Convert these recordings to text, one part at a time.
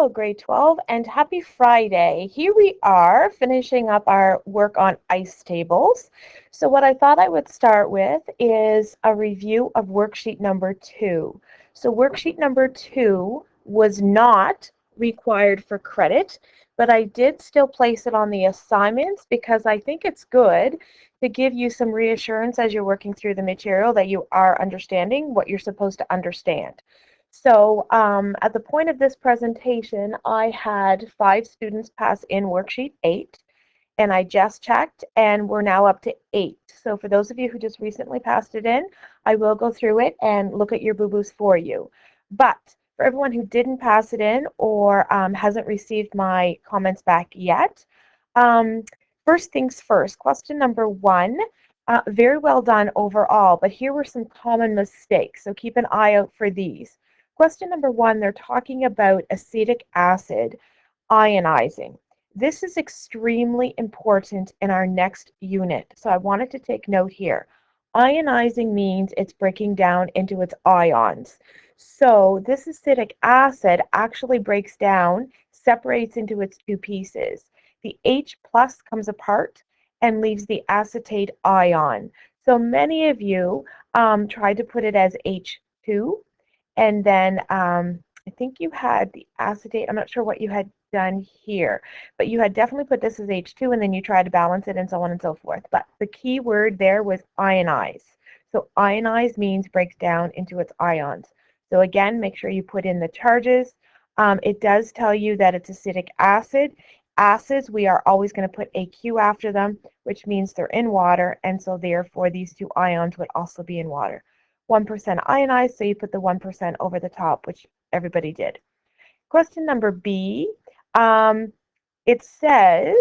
Hello, grade 12, and happy Friday. Here we are finishing up our work on ice tables. So what I thought I would start with is a review of worksheet number 2. So worksheet number 2 was not required for credit, but I did still place it on the assignments because I think it's good to give you some reassurance as you're working through the material that you are understanding what you're supposed to understand. So at the point of this presentation, I had 5 students pass in worksheet 8, and I just checked, and we're now up to 8. So for those of you who just recently passed it in, I will go through it and look at your boo-boos for you. But for everyone who didn't pass it in or hasn't received my comments back yet, first things first, question number 1. Very well done overall, but here were some common mistakes, so keep an eye out for these. Question number 1, they're talking about acetic acid ionizing. This is extremely important in our next unit, so I wanted to take note here. Ionizing means it's breaking down into its ions. So this acetic acid actually breaks down, separates into its 2 pieces. The H plus comes apart and leaves the acetate ion. So many of you tried to put it as H2. And then I think you had the acetate. I'm not sure what you had done here, but you had definitely put this as H2 and then you tried to balance it and so on and so forth. But the key word there was ionize. So ionize means breaks down into its ions. So again, make sure you put in the charges. It does tell you that it's acetic acid. Acids, we are always going to put AQ after them, which means they're in water, and so therefore these 2 ions would also be in water. 1% ionized, so you put the 1% over the top, which everybody did. Question number B, it says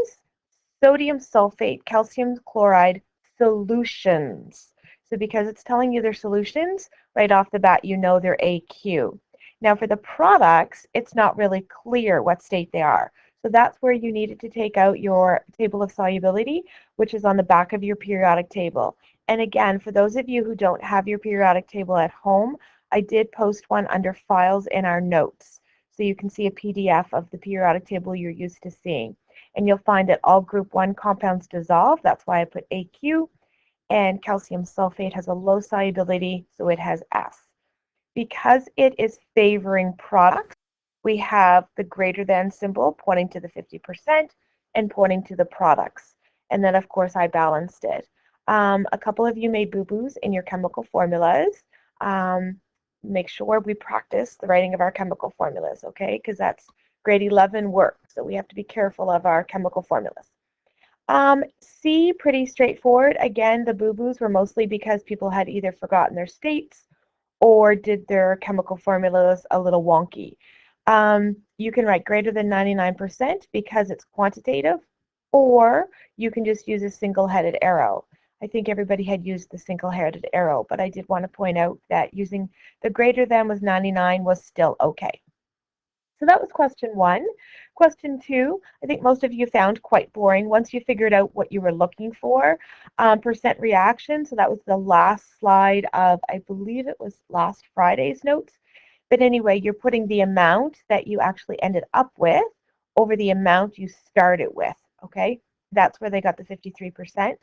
sodium sulfate, calcium chloride solutions. So because it's telling you they're solutions, right off the bat you know they're AQ. Now for the products, it's not really clear what state they are. So that's where you needed to take out your table of solubility, which is on the back of your periodic table. And again, for those of you who don't have your periodic table at home, I did post one under files in our notes. So you can see a PDF of the periodic table you're used to seeing. And you'll find that all group 1 compounds dissolve. That's why I put AQ. And calcium sulfate has a low solubility, so it has S. Because it is favoring products, we have the greater than symbol pointing to the 50% and pointing to the products. And then, of course, I balanced it. A couple of you made boo-boos in your chemical formulas. Make sure we practice the writing of our chemical formulas, okay? Because that's grade 11 work, so we have to be careful of our chemical formulas. C, pretty straightforward. Again, the boo-boos were mostly because people had either forgotten their states or did their chemical formulas a little wonky. You can write greater than 99% because it's quantitative, or you can just use a single-headed arrow. I think everybody had used the single-headed arrow, but I did want to point out that using the greater than was 99 was still okay. So that was question 1. Question 2, I think most of you found quite boring once you figured out what you were looking for. Percent reaction, so that was the last slide of, I believe it was last Friday's notes. But anyway, you're putting the amount that you actually ended up with over the amount you started with, okay? That's where they got the 53%.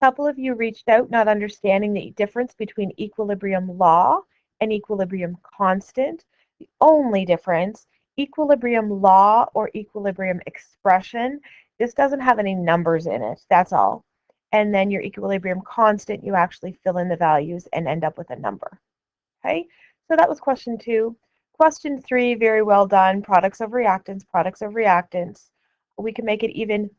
A couple of you reached out not understanding the difference between equilibrium law and equilibrium constant. The only difference, equilibrium law or equilibrium expression, this doesn't have any numbers in it, that's all. And then your equilibrium constant, you actually fill in the values and end up with a number, okay? So that was question 2. Question 3, very well done, products of reactants, products of reactants. We can make it even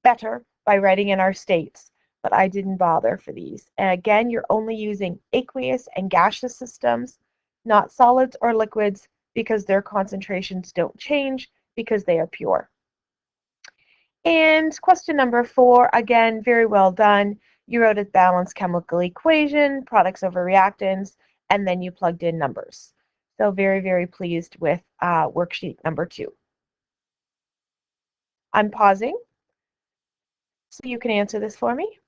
better by writing in our states, but I didn't bother for these. And again, you're only using aqueous and gaseous systems, not solids or liquids, because their concentrations don't change because they are pure. And question number 4, again, very well done. You wrote a balanced chemical equation, products over reactants, and then you plugged in numbers. So very, very pleased with worksheet number 2. I'm pausing so you can answer this for me.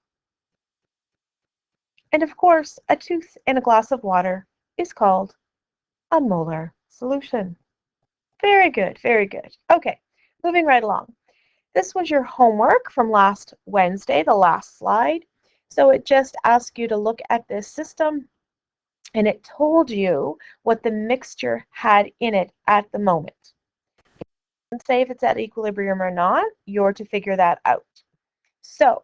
And of course, a tooth in a glass of water is called a molar solution. Very good, very good. Okay, moving right along. This was your homework from last Wednesday, the last slide. So it just asked you to look at this system and it told you what the mixture had in it at the moment. And say if it's at equilibrium or not, you're to figure that out. So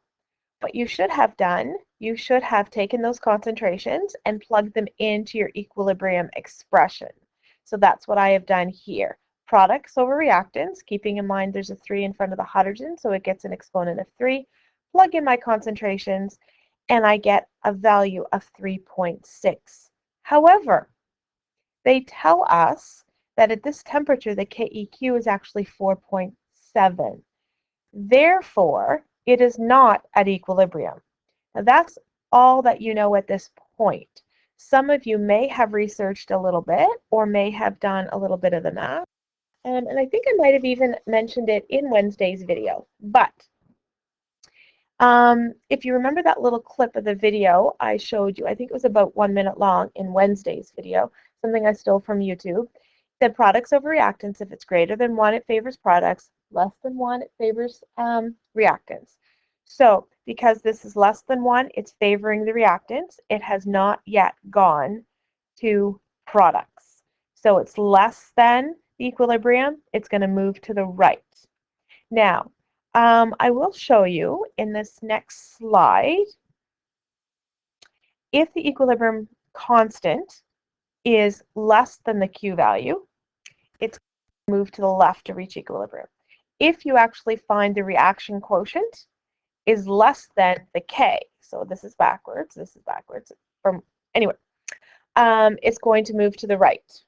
what you should have done, you should have taken those concentrations and plugged them into your equilibrium expression. So that's what I have done here. Products over reactants, keeping in mind there's a 3 in front of the hydrogen, so it gets an exponent of 3. Plug in my concentrations, and I get a value of 3.6. However, they tell us that at this temperature, the KEQ is actually 4.7. Therefore, it is not at equilibrium. Now, that's all that you know at this point. Some of you may have researched a little bit or may have done a little bit of the math. And I think I might have even mentioned it in Wednesday's video. But if you remember that little clip of the video I showed you, I think it was about 1 minute long in Wednesday's video, something I stole from YouTube. It said products over reactants. If it's greater than 1, it favors products. Less than 1, it favors reactants. So because this is less than 1, it's favoring the reactants. It has not yet gone to products. So it's less than the equilibrium. It's going to move to the right. Now, I will show you in this next slide if the equilibrium constant is less than the Q value, it's going to move to the left to reach equilibrium. If you actually find the reaction quotient is less than the K, so this is backwards, from anyway, it's going to move to the right.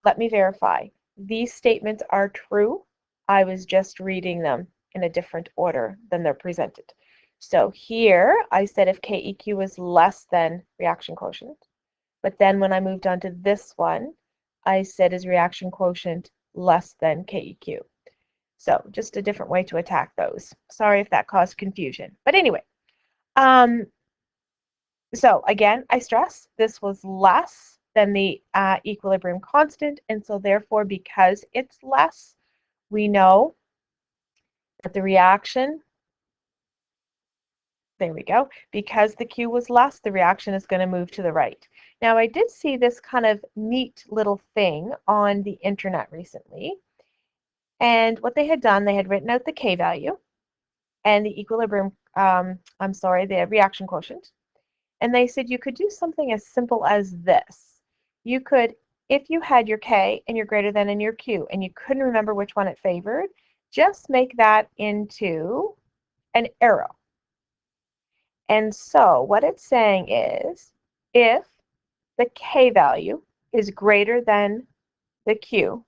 Let me verify. These statements are true. I was just reading them in a different order than they're presented. So here I said if KEQ is less than reaction quotient, but then when I moved on to this one, I said is reaction quotient less than KEQ. So just a different way to attack those. Sorry if that caused confusion. But anyway, so again, I stress this was less than the equilibrium constant, and so therefore because it's less, we know that the reaction, there we go, because the Q was less, the reaction is going to move to the right. Now I did see this kind of neat little thing on the internet recently, and what they had done, they had written out the K value and the equilibrium, the reaction quotient. And they said you could do something as simple as this. You could, if you had your K and your greater than and your Q and you couldn't remember which one it favored, just make that into an arrow. And so what it's saying is if the K value is greater than the Q,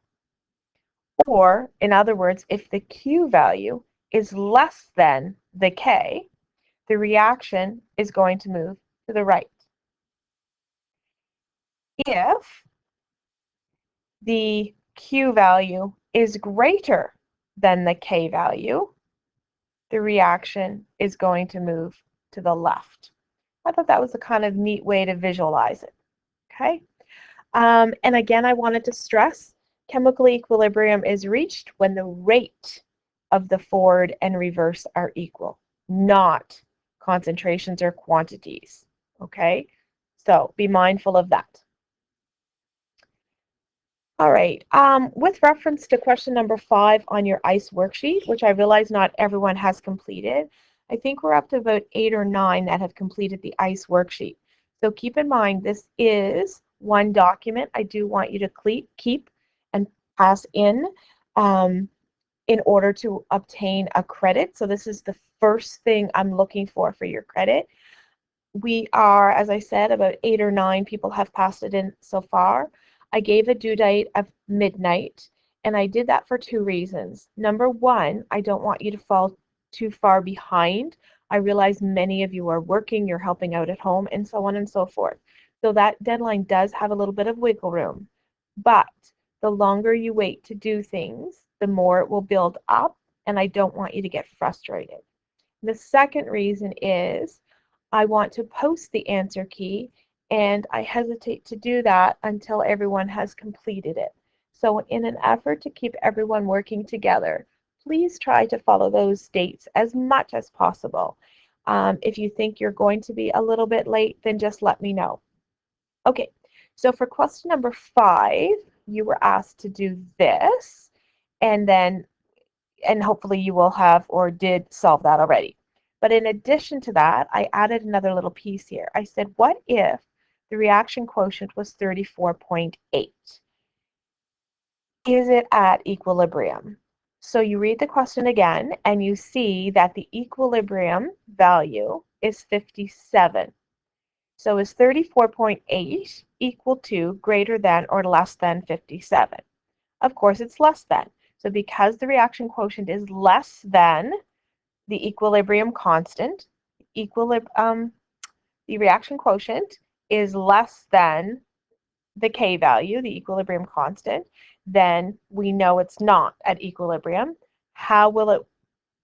or in other words, if the Q value is less than the K, the reaction is going to move to the right. If the Q value is greater than the K value, the reaction is going to move to the left. I thought that was a kind of neat way to visualize it. Okay. And again, I wanted to stress chemical equilibrium is reached when the rate of the forward and reverse are equal, not concentrations or quantities. Okay. So be mindful of that. All right, with reference to question number 5 on your ICE worksheet, which I realize not everyone has completed, I think we're up to about 8 or 9 that have completed the ICE worksheet. So keep in mind, this is one document I do want you to keep and pass in order to obtain a credit. So this is the first thing I'm looking for your credit. We are, as I said, about 8 or 9 people have passed it in so far. I gave a due date of midnight, and I did that for 2 reasons. Number 1, I don't want you to fall too far behind. I realize many of you are working, you're helping out at home, and so on and so forth. So that deadline does have a little bit of wiggle room. But the longer you wait to do things, the more it will build up, and I don't want you to get frustrated. The second reason is I want to post the answer key, and I hesitate to do that until everyone has completed it. So in an effort to keep everyone working together, please try to follow those dates as much as possible. If you think you're going to be a little bit late, then just let me know. Okay, so for question number 5, you were asked to do this, and hopefully you will have or did solve that already. But in addition to that, I added another little piece here. I said, what if the reaction quotient was 34.8? Is it at equilibrium? So you read the question again, and you see that the equilibrium value is 57. So is 34.8 equal to, greater than, or less than 57? Of course, it's less than. So because the reaction quotient is less than the equilibrium constant, the reaction quotient is less than the K value, the equilibrium constant, then we know it's not at equilibrium. How will it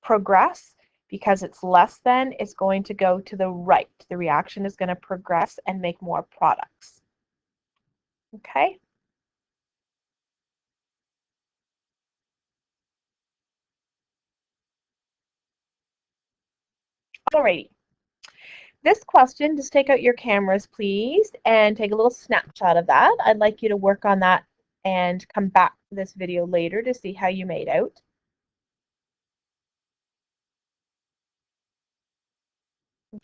progress? Because it's less than, it's going to go to the right. The reaction is going to progress and make more products. Okay? Alrighty. This question, just take out your cameras, please, and take a little snapshot of that. I'd like you to work on that and come back to this video later to see how you made out.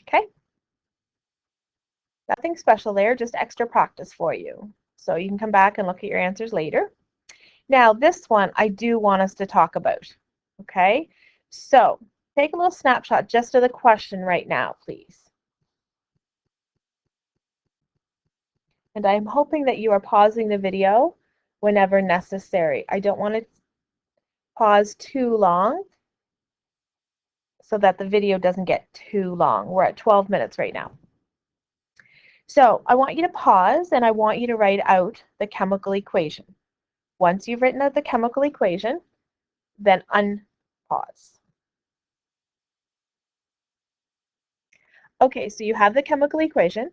Okay? Nothing special there, just extra practice for you. So you can come back and look at your answers later. Now, this one I do want us to talk about. Okay? So take a little snapshot just of the question right now, please. And I'm hoping that you are pausing the video whenever necessary. I don't want to pause too long so that the video doesn't get too long. We're at 12 minutes right now. So I want you to pause and I want you to write out the chemical equation. Once you've written out the chemical equation, then unpause. Okay, so you have the chemical equation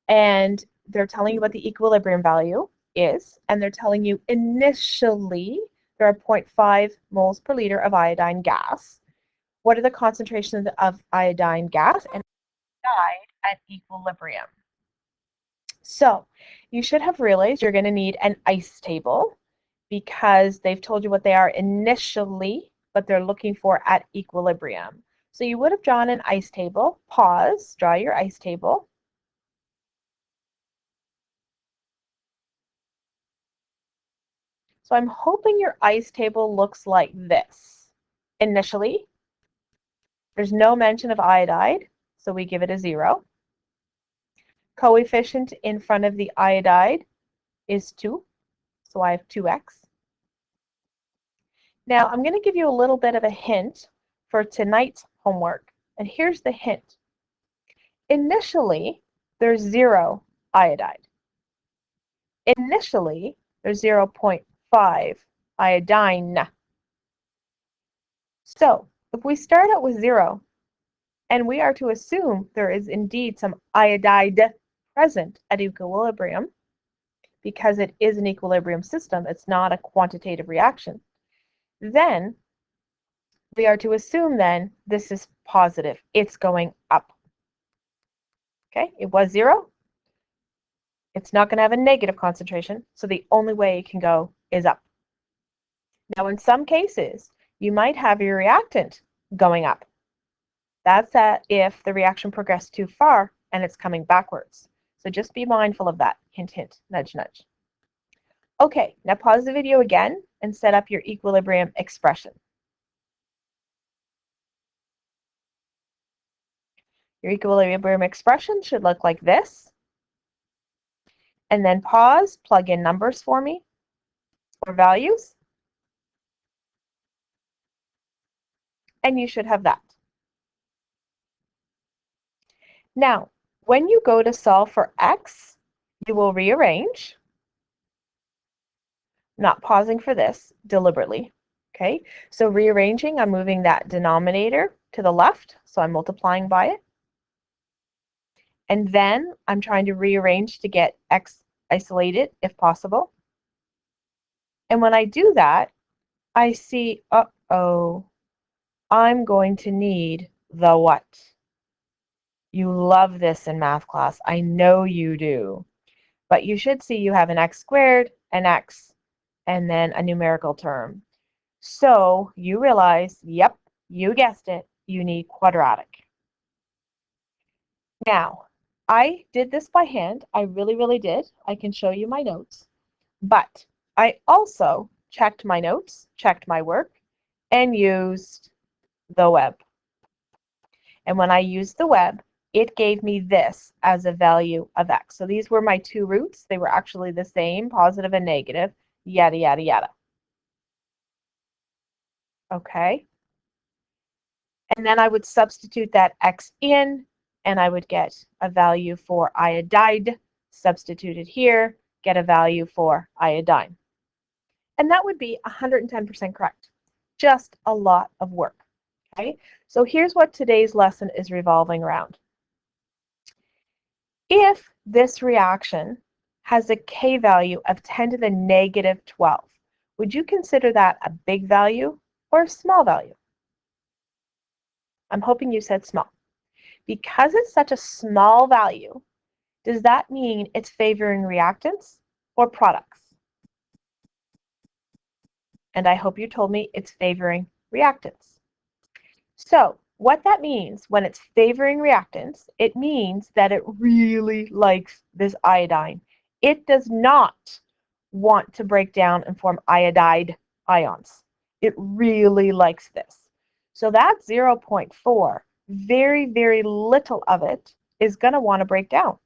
and they're telling you what the equilibrium value is, and they're telling you initially there are 0.5 moles per liter of iodine gas. What are the concentrations of iodine gas and iodide at equilibrium? So you should have realized you're going to need an ice table because they've told you what they are initially, but they're looking for at equilibrium. So you would have drawn an ice table. Pause, draw your ice table. So I'm hoping your ice table looks like this. Initially, there's no mention of iodide, so we give it a 0. Coefficient in front of the iodide is 2, so I have 2x. Now I'm going to give you a little bit of a hint for tonight's homework, and here's the hint. Initially, there's 0 iodide. Initially, there's 0.5 iodine. So if we start out with 0, and we are to assume there is indeed some iodide present at equilibrium, because it is an equilibrium system, it's not a quantitative reaction, then we are to assume then this is positive. It's going up. Okay, it was 0. It's not going to have a negative concentration, so the only way it can go is up. Now, in some cases, you might have your reactant going up. That's if the reaction progressed too far and it's coming backwards. So just be mindful of that. Hint, hint, nudge, nudge. Okay, now pause the video again and set up your equilibrium expression. Your equilibrium expression should look like this. And then pause, plug in numbers for me, or values. And you should have that. Now, when you go to solve for x, you will rearrange. Not pausing for this deliberately. Okay, so rearranging, I'm moving that denominator to the left, so I'm multiplying by it. And then I'm trying to rearrange to get x isolated if possible. And when I do that, I see, uh-oh, I'm going to need the what? You love this in math class. I know you do. But you should see you have an x squared, an x, and then a numerical term. So you realize, yep, you guessed it, you need quadratic. Now, I did this by hand. I really did. I can show you my notes. But I also checked my notes, checked my work, and used the web. And when I used the web, it gave me this as a value of x. So these were my two roots. They were actually the same, positive and negative, yada, yada, yada. Okay. And then I would substitute that x in, and I would get a value for iodide substituted here, get a value for iodine. And that would be 110% correct. Just a lot of work. Okay, so here's what today's lesson is revolving around. If this reaction has a K value of 10 to the negative 12, would you consider that a big value or a small value? I'm hoping you said small. Because it's such a small value, does that mean it's favoring reactants or products? And I hope you told me it's favoring reactants. So what that means when it's favoring reactants, it means that it really likes this iodine. It does not want to break down and form iodide ions. It really likes this. So that's 0.4. Very little of it is going to want to break down.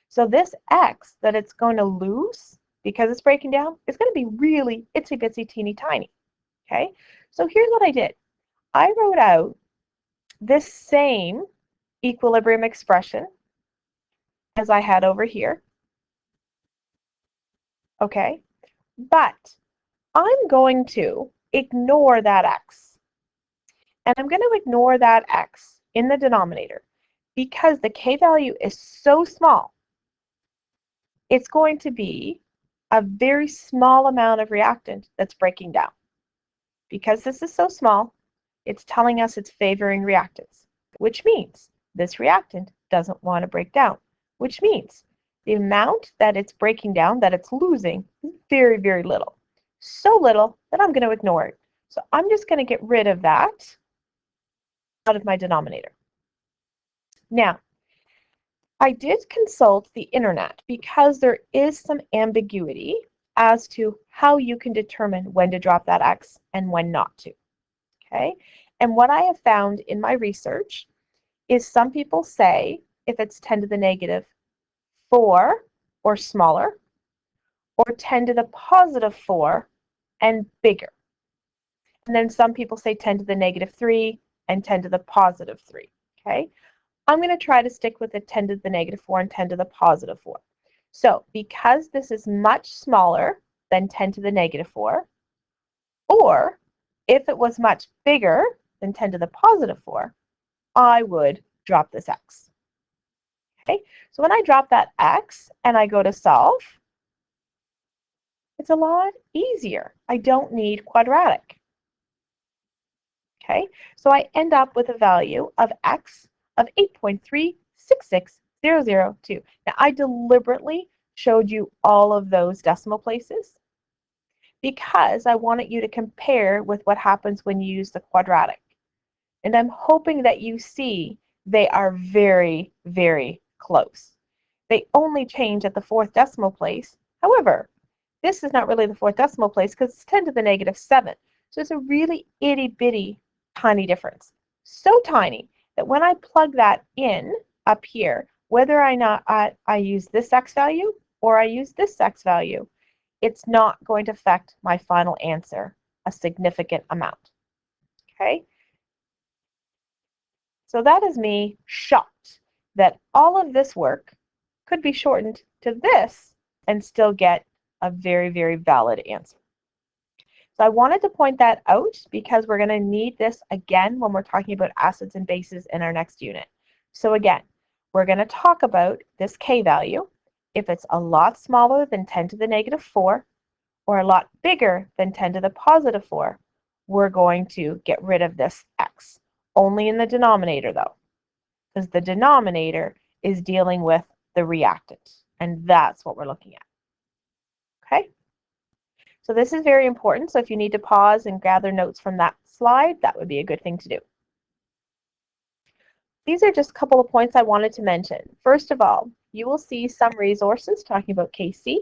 So this X that it's going to lose because it's breaking down is going to be really itsy bitsy teeny tiny. Okay, so here's what I did. I wrote out this same equilibrium expression as I had over here. Okay, but I'm going to ignore that X. And I'm going to ignore that X in the denominator because the K value is so small. It's going to be a very small amount of reactant that's breaking down. Because this is so small, it's telling us it's favoring reactants, which means this reactant doesn't want to break down, which means the amount that it's breaking down, that it's losing, is very little. So little that I'm going to ignore it. So I'm just going to get rid of that out of my denominator. Now, I did consult the internet because there is some ambiguity as to how you can determine when to drop that X and when not to. Okay, and what I have found in my research is some people say if it's 10 to the negative 4 or smaller, or 10 to the positive 4 and bigger. And then some people say 10 to the negative 3 and 10 to the positive 3. Okay, I'm going to try to stick with the 10 to the negative 4 and 10 to the positive 4. So because this is much smaller than 10 to the negative 4, or if it was much bigger than 10 to the positive 4, I would drop this X. Okay, so when I drop that X and I go to solve, it's a lot easier. I don't need quadratic. Okay, so I end up with a value of X of 8.366002. Now, I deliberately showed you all of those decimal places because I wanted you to compare with what happens when you use the quadratic. And I'm hoping that you see they are very close. They only change at the fourth decimal place. However, this is not really the fourth decimal place because it's 10 to the negative 7. So it's a really itty bitty tiny difference. So tiny that when I plug that in up here, whether or not I use this X value or I use this X value, it's not going to affect my final answer a significant amount. Okay? So that is me shocked that all of this work could be shortened to this and still get a very valid answer. So I wanted to point that out because we're going to need this again when we're talking about acids and bases in our next unit. So again, we're going to talk about this K value. If it's a lot smaller than 10 to the negative 4, or a lot bigger than 10 to the positive 4, we're going to get rid of this x. Only in the denominator though, because the denominator is dealing with the reactant, and that's what we're looking at. Okay? So this is very important, so if you need to pause and gather notes from that slide, that would be a good thing to do. These are just a couple of points I wanted to mention. First of all, you will see some resources talking about Kc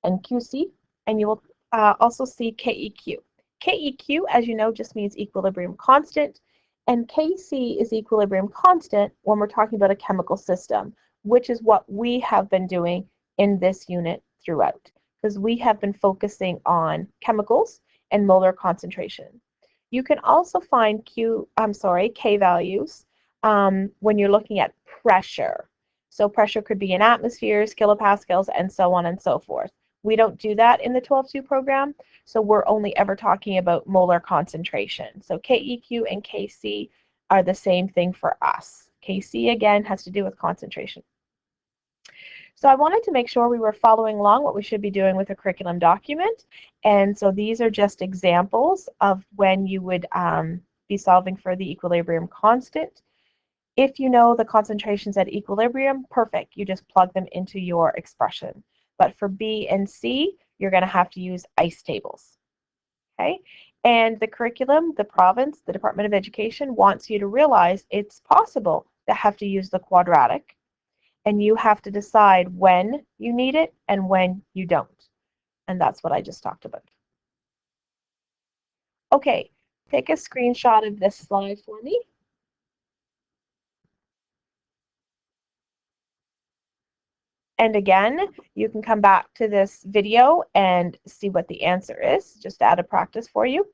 and Qc, and you will also see KEQ. KEQ, as you know, just means equilibrium constant, and Kc is equilibrium constant when we're talking about a chemical system, which is what we have been doing in this unit throughout, because we have been focusing on chemicals and molar concentration. You can also find K values when you're looking at pressure. So pressure could be in atmospheres, kilopascals, and so on and so forth. We don't do that in the 12-2 program, so we're only ever talking about molar concentration. So KEQ and Kc are the same thing for us. Kc, again, has to do with concentration. So I wanted to make sure we were following along what we should be doing with a curriculum document. And so these are just examples of when you would be solving for the equilibrium constant. If you know the concentrations at equilibrium, perfect. You just plug them into your expression. But for B and C, you're going to have to use ICE tables. Okay? And the curriculum, the province, the Department of Education wants you to realize it's possible to have to use the quadratic, and you have to decide when you need it and when you don't. And that's what I just talked about. Okay, take a screenshot of this slide for me. And again, you can come back to this video and see what the answer is, just out of practice for you.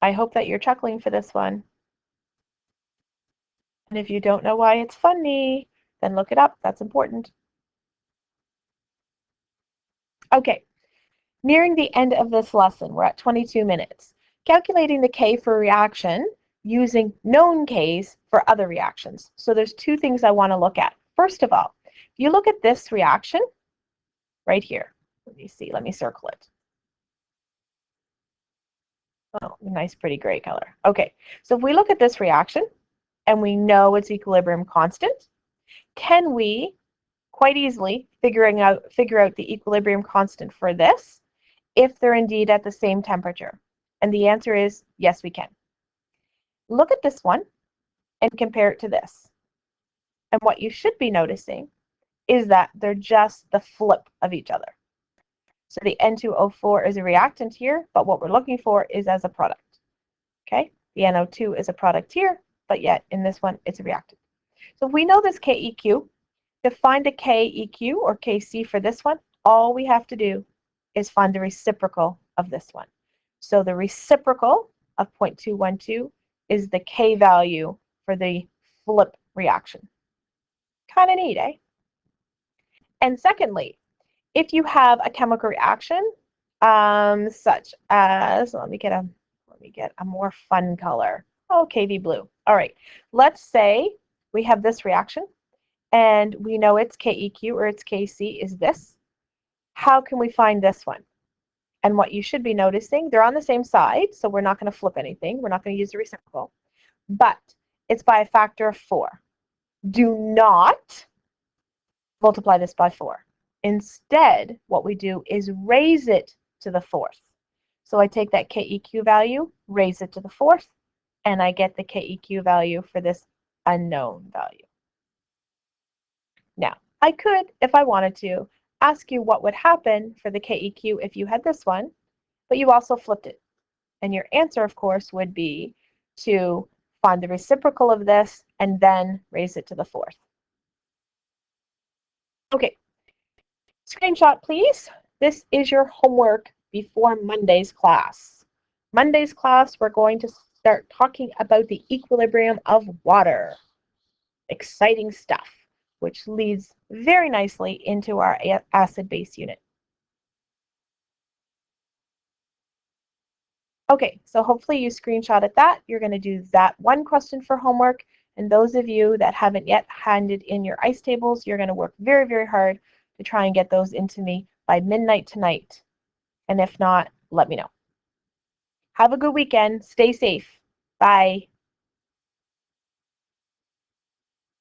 I hope that you're chuckling for this one. And if you don't know why it's funny, then look it up. That's important. Okay, nearing the end of this lesson, we're at 22 minutes. Calculating the K for reaction using known Ks for other reactions. So there's two things I want to look at. First of all, if you look at this reaction right here, let me see, let me circle it. Oh, nice, pretty gray color. Okay, so if we look at this reaction and we know it's equilibrium constant, can we quite easily figure out the equilibrium constant for this if they're indeed at the same temperature? And the answer is yes, we can. Look at this one and compare it to this. And what you should be noticing is that they're just the flip of each other. So the N2O4 is a reactant here, but what we're looking for is as a product. Okay, the NO2 is a product here, but yet in this one, it's a reactant. So if we know this KEQ, to find the KEQ or Kc for this one, all we have to do is find the reciprocal of this one. So the reciprocal of 0.212 is the K value for the flip reaction. Kind of neat, eh? And secondly, if you have a chemical reaction, such as, let me get a more fun color. Oh, KV blue. All right, let's say we have this reaction and we know its KEQ or its Kc is this. How can we find this one? And what you should be noticing, they're on the same side, so we're not going to flip anything. We're not going to use the reciprocal, but it's by a factor of 4. Do not multiply this by 4. Instead, what we do is raise it to the 4th. So I take that KEQ value, raise it to the 4th, and I get the KEQ value for this unknown value. Now, I could, if I wanted to, ask you what would happen for the KEQ if you had this one, but you also flipped it. And your answer, of course, would be to find the reciprocal of this and then raise it to the 4th. Okay, screenshot, please. This is your homework before Monday's class. Monday's class, we're going to start talking about the equilibrium of water. Exciting stuff, which leads very nicely into our acid-base unit. Okay, so hopefully you screenshotted that. You're going to do that one question for homework, And those of you that haven't yet handed in your ice tables, you're going to work very, very hard to try and get those into me by midnight tonight. And if not, let me know. Have a good weekend. Stay safe. Bye.